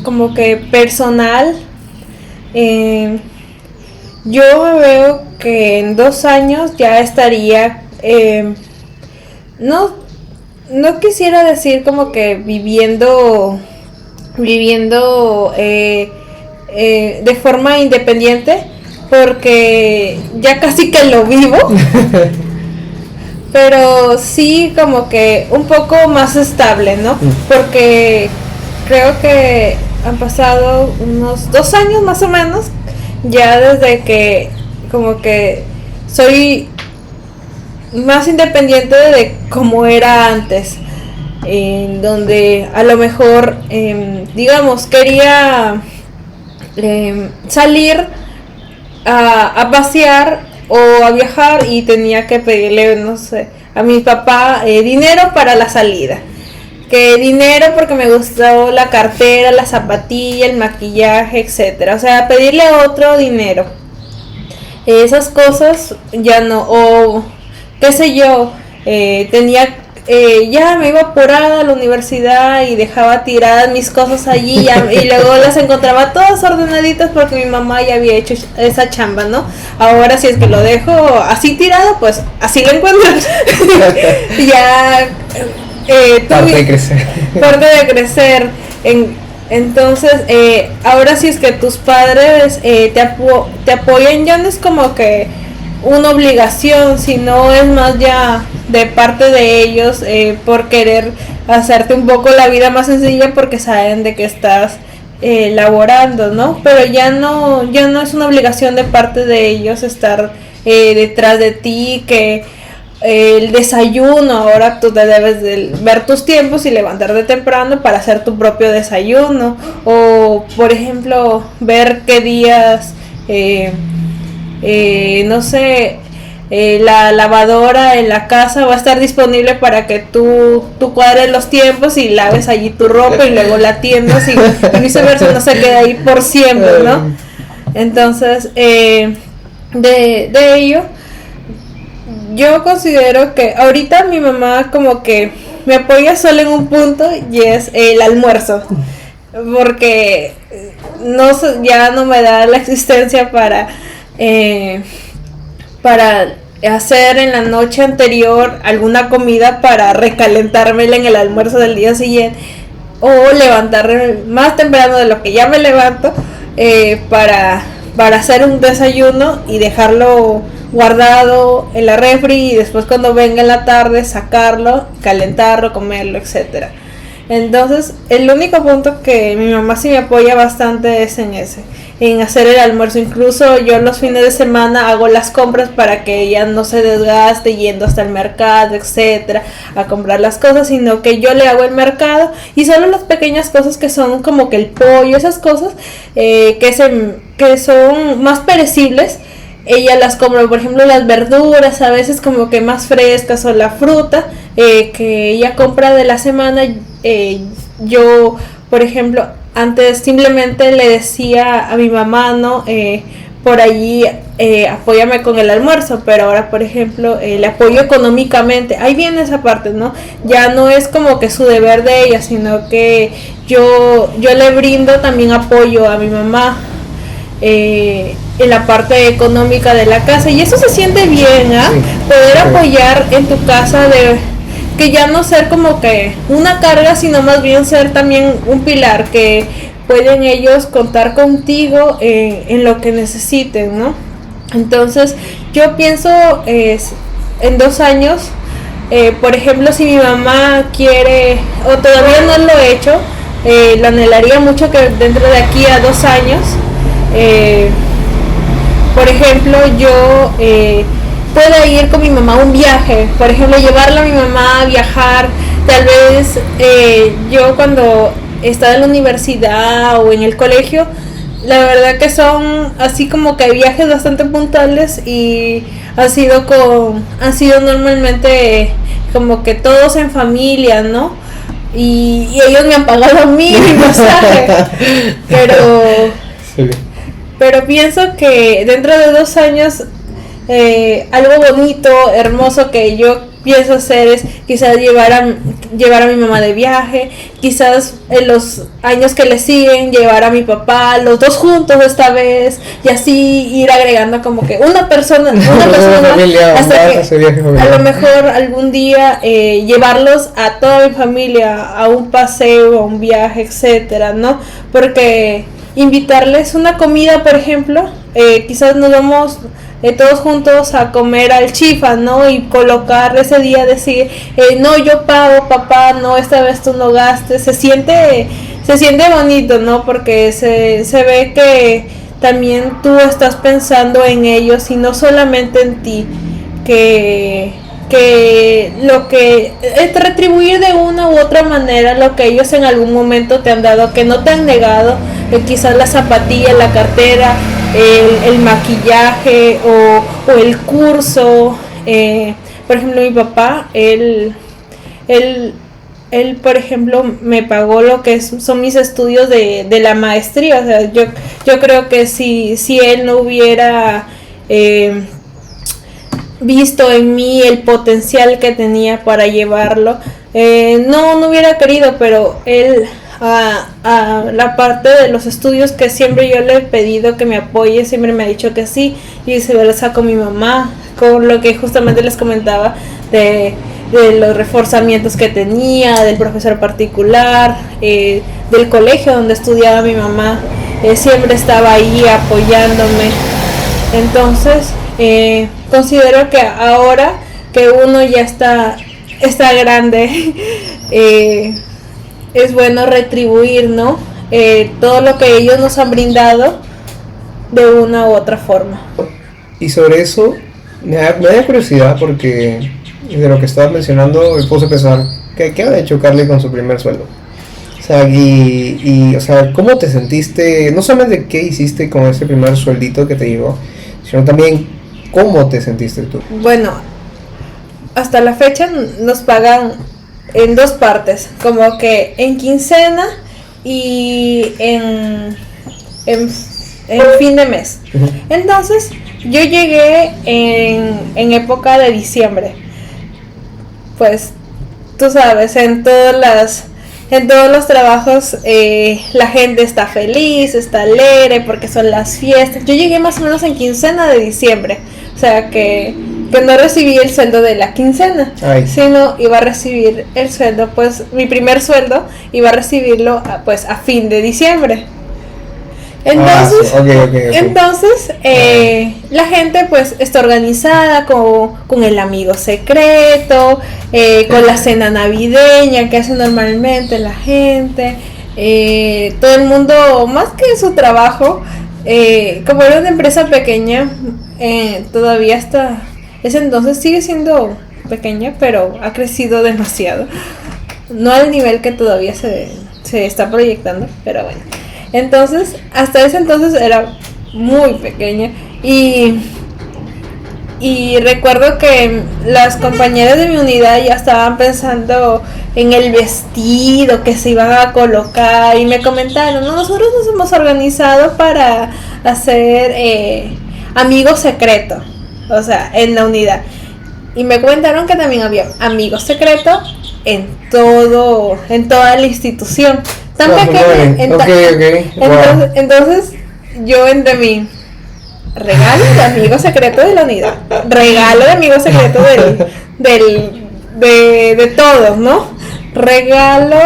[SPEAKER 4] como que personal, yo veo que en 2 años ya estaría, no quisiera decir como que viviendo de forma independiente, porque ya casi que lo vivo, pero sí como que un poco más estable, ¿no? Porque creo que han pasado unos 2 años más o menos ya desde que como que soy más independiente de como era antes, en donde a lo mejor digamos quería salir a pasear o a viajar y tenía que pedirle, no sé, a mi papá dinero para la salida, que dinero porque me gustó la cartera, la zapatilla, el maquillaje, etcétera, o sea, pedirle otro dinero. Esas cosas ya no, o qué sé yo, tenía ya me iba apurada a la universidad y dejaba tiradas mis cosas allí y luego las encontraba todas ordenaditas porque mi mamá ya había hecho esa chamba, ¿no? Ahora si es que lo dejo así tirado, pues así lo encuentras. Ya
[SPEAKER 3] parte de crecer.
[SPEAKER 4] Parte de crecer. Entonces, ahora si es que tus padres te apoyan, ya no es como que una obligación, sino es más ya de parte de ellos, por querer hacerte un poco la vida más sencilla porque saben de que estás laborando, ¿no? Pero ya no es una obligación de parte de ellos estar detrás de ti, que el desayuno, ahora tú te debes de ver tus tiempos y levantarte temprano para hacer tu propio desayuno, o por ejemplo ver qué días no sé, la lavadora en la casa va a estar disponible para que tú cuadres los tiempos y laves allí tu ropa y luego la tiendas y viceversa, no se queda ahí por siempre, ¿no? Entonces, de ello, yo considero que ahorita mi mamá como que me apoya solo en un punto y es el almuerzo, porque ya no me da la existencia para hacer en la noche anterior alguna comida para recalentármela en el almuerzo del día siguiente, o levantarme más temprano de lo que ya me levanto para hacer un desayuno y dejarlo guardado en la refri y después cuando venga en la tarde sacarlo, calentarlo, comerlo, etcétera. Entonces, el único punto que mi mamá sí me apoya bastante es en hacer el almuerzo. Incluso yo los fines de semana hago las compras para que ella no se desgaste yendo hasta el mercado, etcétera, a comprar las cosas, sino que yo le hago el mercado y solo las pequeñas cosas que son como que el pollo, esas cosas que son más perecibles, ella las compra. Por ejemplo, las verduras a veces como que más frescas, o la fruta que ella compra de la semana. Yo, por ejemplo, antes simplemente le decía a mi mamá, ¿no? Por allí apóyame con el almuerzo, pero ahora, por ejemplo, le apoyo económicamente. Ahí viene esa parte, ¿no? Ya no es como que su deber de ella, sino que yo le brindo también apoyo a mi mamá en la parte económica de la casa, y eso se siente bien, ¿ah?
[SPEAKER 3] Sí,
[SPEAKER 4] poder
[SPEAKER 3] sí.
[SPEAKER 4] apoyar en tu casa, que ya no ser como que una carga, sino más bien ser también un pilar, que pueden ellos contar contigo en lo que necesiten, ¿no? Entonces yo pienso en 2 años, por ejemplo, si mi mamá quiere, o todavía no lo he hecho, lo anhelaría mucho que dentro de aquí a 2 años, por ejemplo, yo pueda ir con mi mamá a un viaje, por ejemplo, llevarla a mi mamá a viajar. Tal vez yo cuando estaba en la universidad o en el colegio, la verdad que son así como que viajes bastante puntuales, y han sido normalmente como que todos en familia, ¿no? Y ellos me han pagado a mí mi pasaje,
[SPEAKER 3] Sí.
[SPEAKER 4] pero pienso que dentro de 2 años algo bonito, hermoso que yo pienso hacer es quizás llevar a mi mamá de viaje, quizás en los años que le siguen llevar a mi papá, los dos juntos esta vez, y así ir agregando como que una persona
[SPEAKER 3] familia,
[SPEAKER 4] hasta que
[SPEAKER 3] ese viaje familiar.
[SPEAKER 4] a lo mejor algún día llevarlos a toda mi familia a un paseo, a un viaje, etcétera, ¿no? Porque invitarles una comida, por ejemplo, quizás nos vamos todos juntos a comer al Chifa, ¿no? Y colocar ese día, decir, no, yo pago, papá, no, esta vez tú no gastes. Se siente bonito, ¿no? Porque se ve que también tú estás pensando en ellos y no solamente en ti, que lo que es retribuir de una u otra manera lo que ellos en algún momento te han dado, que no te han negado, quizás la zapatilla, la cartera, el maquillaje o el curso. Por ejemplo, mi papá, él por ejemplo me pagó lo que son mis estudios de la maestría. O sea, yo creo que si él no hubiera visto en mí el potencial que tenía para llevarlo, no hubiera querido, pero él a la parte de los estudios que siempre yo le he pedido que me apoye, siempre me ha dicho que sí, y se lo saco mi mamá, con lo que justamente les comentaba de los reforzamientos que tenía, del profesor particular, del colegio donde estudiaba mi mamá, siempre estaba ahí apoyándome. Entonces considero que ahora que uno ya está grande, es bueno retribuir, ¿no? Todo lo que ellos nos han brindado de una u otra forma.
[SPEAKER 3] Y sobre eso me da curiosidad, porque de lo que estabas mencionando me puse a pensar ¿qué ha hecho Carly con su primer sueldo? O sea, o sea, ¿cómo te sentiste? No solamente qué hiciste con ese primer sueldito que te llegó, sino también cómo te sentiste tú.
[SPEAKER 4] Bueno, hasta la fecha nos pagan en dos partes, como que en quincena y en fin de mes.
[SPEAKER 3] Ujú.
[SPEAKER 4] Entonces, yo llegué en época de diciembre. Pues, tú sabes, en todos los trabajos la gente está feliz, está alegre porque son las fiestas. Yo llegué más o menos en quincena de diciembre, o sea que no recibí el sueldo de la quincena,
[SPEAKER 3] Ay.
[SPEAKER 4] sino iba a recibir el sueldo, pues mi primer sueldo iba a recibirlo pues a fin de diciembre. Entonces,
[SPEAKER 3] Ok.
[SPEAKER 4] entonces la gente pues está organizada con el amigo secreto, con la cena navideña que hace normalmente la gente, todo el mundo, más que su trabajo, como era una empresa pequeña, todavía hasta ese entonces sigue siendo pequeña, pero ha crecido demasiado, no al nivel que todavía se está proyectando, pero bueno. Entonces, hasta ese entonces era muy pequeña y recuerdo que las compañeras de mi unidad ya estaban pensando en el vestido que se iban a colocar y me comentaron, no, nosotros nos hemos organizado para hacer amigo secreto, o sea, en la unidad. Y me comentaron que también había amigo secreto en toda la institución. Tan pequeña.
[SPEAKER 3] Wow.
[SPEAKER 4] Entonces, yo entre mi regalo de amigo secreto de la unidad, regalo de amigo secreto de todos, ¿no? Regalo,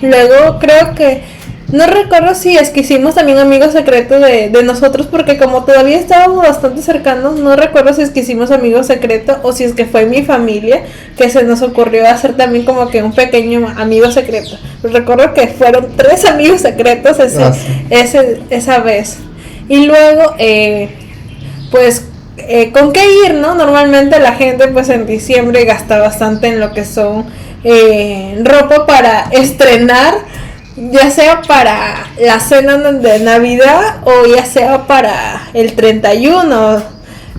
[SPEAKER 4] luego creo que, no recuerdo si es que hicimos también amigos secretos de nosotros, porque como todavía estábamos bastante cercanos, no recuerdo si es que hicimos amigos secretos o si es que fue mi familia que se nos ocurrió hacer también como que un pequeño amigo secreto. Recuerdo que fueron 3 amigos secretos esa vez. Y luego, pues, ¿con qué ir, no? Normalmente la gente pues en diciembre gasta bastante en lo que son ropa para estrenar, ya sea para la cena de Navidad o ya sea para el 31.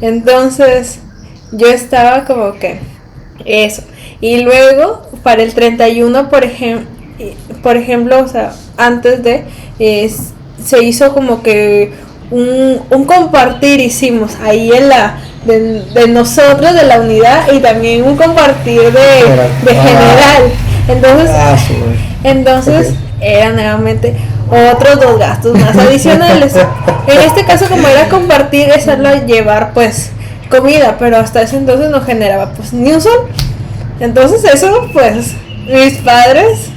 [SPEAKER 4] Entonces yo estaba como que eso. Y luego para el 31, por ejemplo, o sea, antes de se hizo como que un compartir hicimos ahí en de nosotros, de la unidad, y también un compartir de general. Entonces
[SPEAKER 3] Okay.
[SPEAKER 4] Eran nuevamente otros 2 gastos más adicionales. En este caso, como era compartir, es llevar pues comida, pero hasta ese entonces no generaba pues ni un sol. Entonces eso pues mis padres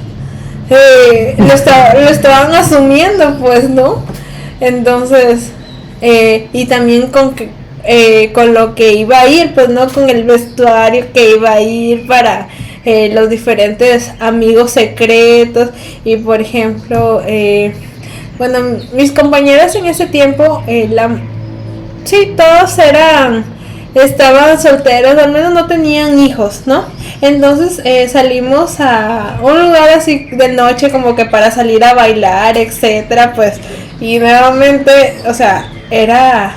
[SPEAKER 4] lo estaban asumiendo, pues, ¿no? Entonces y también con lo que iba a ir, pues, ¿no? Con el vestuario que iba a ir para los diferentes amigos secretos. Y por ejemplo, bueno, mis compañeras en ese tiempo, sí, todos estaban solteros, al menos no tenían hijos, ¿no? Entonces salimos a un lugar así de noche como que para salir a bailar, etcétera, pues, y nuevamente, o sea, era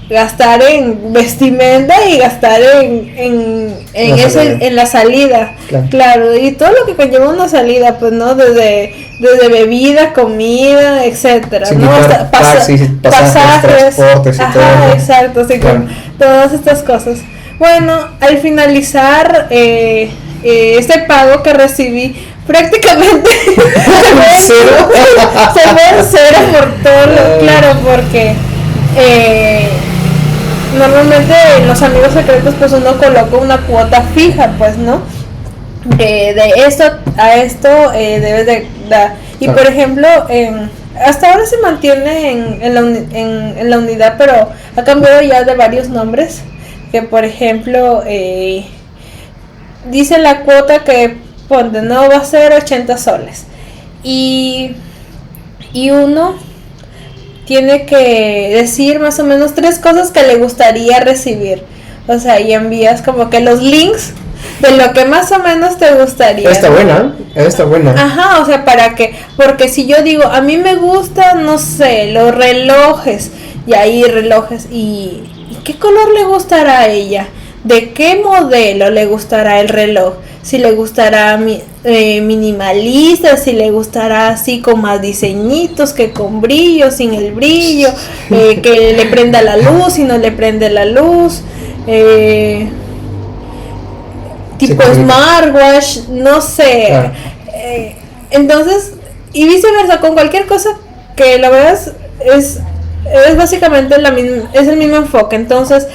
[SPEAKER 4] gastar en vestimenta y gastar en la salida, claro, y todo lo que conlleva una salida, pues, no, desde bebida, comida, etcétera, ¿no? Hasta pasajes,
[SPEAKER 3] transportes y todo.
[SPEAKER 4] Exacto, sí, claro. Con todas estas cosas. Bueno, al finalizar este pago que recibí, prácticamente se fue en cero por todo, claro, porque normalmente en los amigos secretos pues uno coloca una cuota fija, pues, ¿no? De esto a esto debes de dar. Y por ejemplo, hasta ahora se mantiene en la unidad, pero ha cambiado ya de varios nombres. Que por ejemplo, dice la cuota que ponte, no, va a ser 80 soles. Y uno tiene que decir más o menos 3 cosas que le gustaría recibir. O sea, y envías como que los links de lo que más o menos te gustaría.
[SPEAKER 3] Está buena.
[SPEAKER 4] Ajá, o sea, porque si yo digo, a mí me gustan, no sé, los relojes, y ahí relojes. ¿Y qué color le gustará a ella? ¿De qué modelo le gustará el reloj? Si le gustará minimalista, si le gustará así con más diseñitos, que con brillo, sin el brillo, que le prenda la luz, si no le prende la luz, tipo smartwatch, no sé.
[SPEAKER 3] Claro.
[SPEAKER 4] Entonces, y viceversa, con cualquier cosa que la veas, es básicamente es el mismo enfoque. Entonces,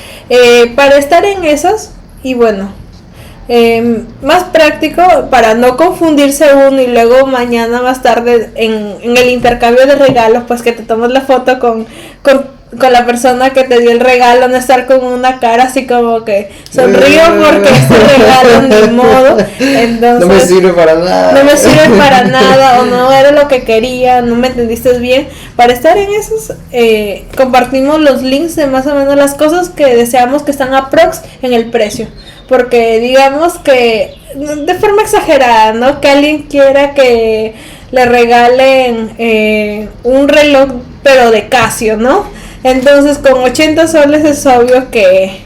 [SPEAKER 4] para estar en esas, y bueno, más práctico para no confundirse uno y luego mañana más tarde en el intercambio de regalos, pues que te tomas la foto con la persona que te dio el regalo, no estar con una cara así como que sonrío porque este regalo ni modo. Entonces,
[SPEAKER 3] no me sirve para nada.
[SPEAKER 4] No me sirve para nada, o no era lo que quería, no me entendiste bien. Para estar en esos, compartimos los links de más o menos las cosas que deseamos que están aprox en el precio. Porque digamos que, de forma exagerada, ¿no? Que alguien quiera que le regalen un reloj, pero de Casio, ¿no? Entonces con 80 soles es obvio que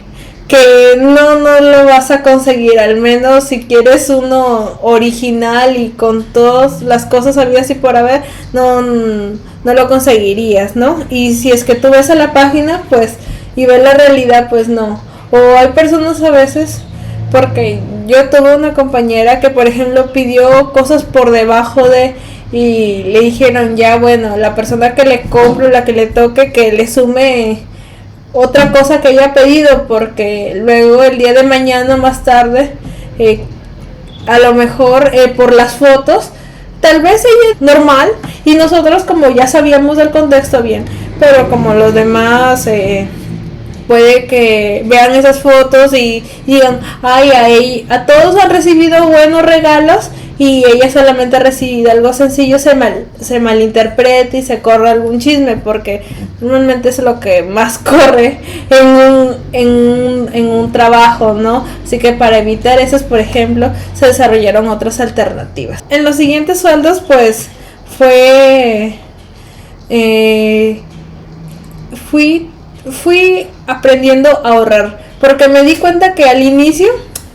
[SPEAKER 4] no lo vas a conseguir, al menos si quieres uno original y con todas las cosas habidas y por haber, no lo conseguirías, ¿no? Y si es que tú ves a la página, pues, y ves la realidad, pues no. O hay personas a veces, porque yo tuve una compañera que por ejemplo pidió cosas por debajo de, y le dijeron ya, bueno, la persona que le compro, la que le toque, que le sume otra cosa que haya pedido, porque luego el día de mañana más tarde, a lo mejor por las fotos, tal vez ella es normal y nosotros como ya sabíamos del contexto bien, pero como los demás puede que vean esas fotos y digan, ay, a todos han recibido buenos regalos y ella solamente ha recibido algo sencillo, se malinterpreta y se corre algún chisme, porque normalmente es lo que más corre en un trabajo, ¿no? Así que para evitar esas, por ejemplo, se desarrollaron otras alternativas. En los siguientes sueldos, pues, fui aprendiendo a ahorrar, porque me di cuenta que al inicio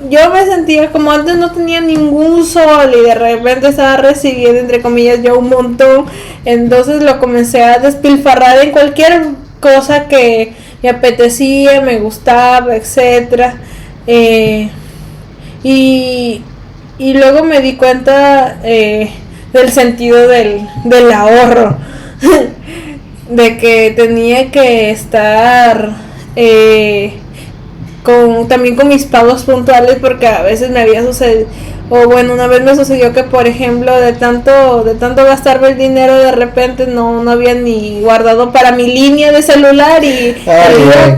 [SPEAKER 4] yo me sentía como antes no tenía ningún sol y de repente estaba recibiendo, entre comillas, yo un montón. Entonces lo comencé a despilfarrar en cualquier cosa que me apetecía, me gustaba, etcétera. Y luego me di cuenta del sentido del ahorro. De que tenía que estar también con mis pagos puntuales, porque a veces me había sucedido, o bueno, una vez me sucedió que por ejemplo de tanto gastarme el dinero, de repente no había ni guardado para mi línea de celular y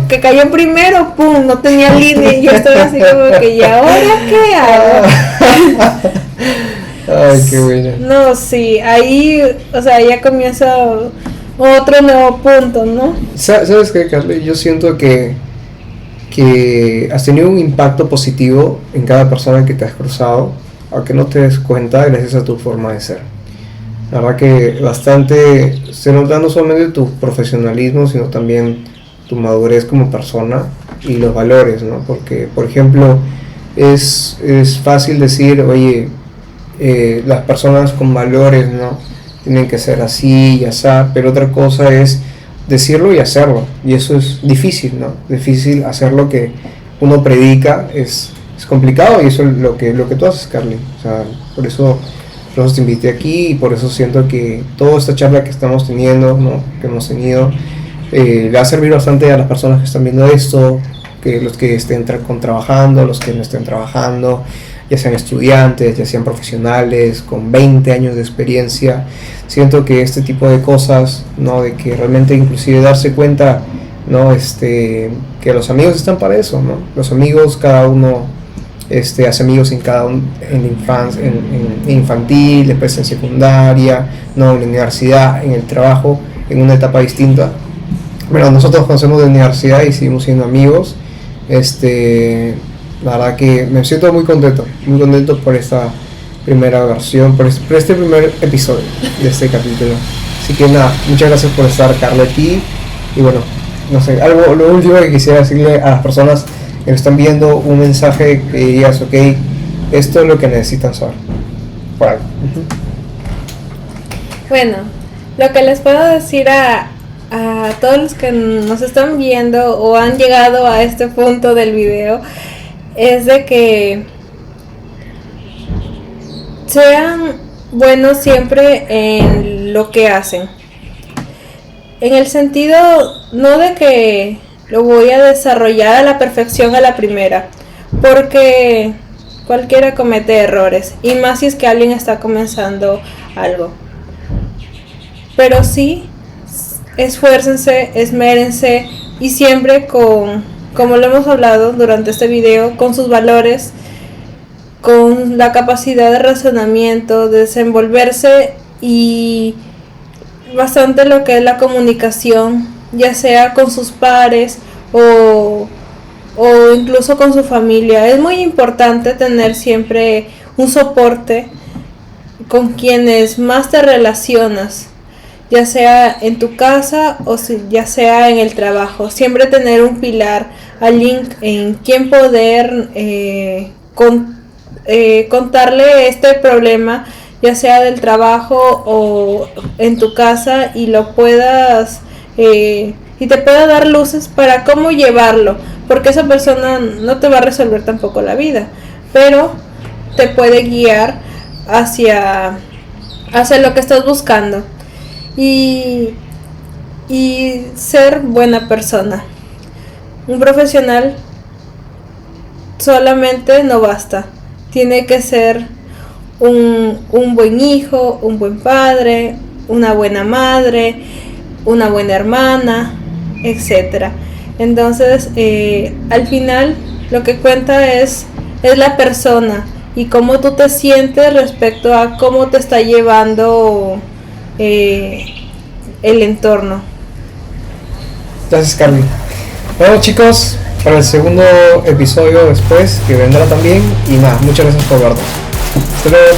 [SPEAKER 4] que cayó primero, pum, no tenía línea y yo estaba así como que, ¿y ahora qué hago?
[SPEAKER 3] Ay, qué bueno.
[SPEAKER 4] No, sí, ahí, o sea, ya comienza otro nuevo punto, ¿no?
[SPEAKER 3] ¿Sabes qué, Carly? Yo siento que has tenido un impacto positivo en cada persona que te has cruzado, aunque no te des cuenta, gracias a tu forma de ser. La verdad que bastante se nota no solamente tu profesionalismo, sino también tu madurez como persona y los valores, ¿no? Porque, por ejemplo, es fácil decir, oye, las personas con valores, ¿no? Tienen que ser así y así, pero otra cosa es decirlo y hacerlo, y eso es difícil, ¿no? Difícil hacer lo que uno predica, es complicado, y eso es lo que tú haces, Carly. O sea, por eso te invité aquí, y por eso siento que toda esta charla que estamos teniendo, ¿no? Que hemos tenido, le va a servir bastante a las personas que están viendo esto, que los que estén trabajando, los que no estén trabajando, ya sean estudiantes, ya sean profesionales, con 20 años de experiencia. Siento que este tipo de cosas, ¿no? De que realmente inclusive darse cuenta, ¿no? Que los amigos están para eso, ¿no? Los amigos, cada uno hace amigos en infantil, después en secundaria, ¿no? En la universidad, en el trabajo, en una etapa distinta. Bueno, nosotros conocemos de universidad y seguimos siendo amigos. La verdad que me siento muy contento por esta primera versión, por este primer episodio de este capítulo. Así que nada, muchas gracias por estar, Carla, aquí. Y bueno, no sé, algo, lo último que quisiera decirle a las personas que me están viendo, un mensaje que digas, ok, esto es lo que necesitan saber. Por algo.
[SPEAKER 4] Bueno, lo que les puedo decir a todos los que nos están viendo o han llegado a este punto del video es de que sean buenos siempre en lo que hacen. En el sentido, no de que lo voy a desarrollar a la perfección a la primera, porque cualquiera comete errores, y más si es que alguien está comenzando algo. Pero sí, esfuércense, esmérense, y siempre con, como lo hemos hablado durante este video, con sus valores, con la capacidad de razonamiento, de desenvolverse y bastante lo que es la comunicación, ya sea con sus pares o incluso con su familia. Es muy importante tener siempre un soporte con quienes más te relacionas, ya sea en tu casa o ya sea en el trabajo. Siempre tener un pilar, alguien en quien poder contarle este problema, ya sea del trabajo o en tu casa, y lo puedas y te pueda dar luces para cómo llevarlo, porque esa persona no te va a resolver tampoco la vida, pero te puede guiar hacia lo que estás buscando, y ser buena persona. Un profesional solamente no basta, tiene que ser un buen hijo, un buen padre, una buena madre, una buena hermana, etcétera. Entonces, al final lo que cuenta es la persona y cómo tú te sientes respecto a cómo te está llevando el entorno.
[SPEAKER 3] Gracias, Carly. Bueno, chicos, para el segundo episodio después, que vendrá también, y nada, muchas gracias por vernos. Hasta luego.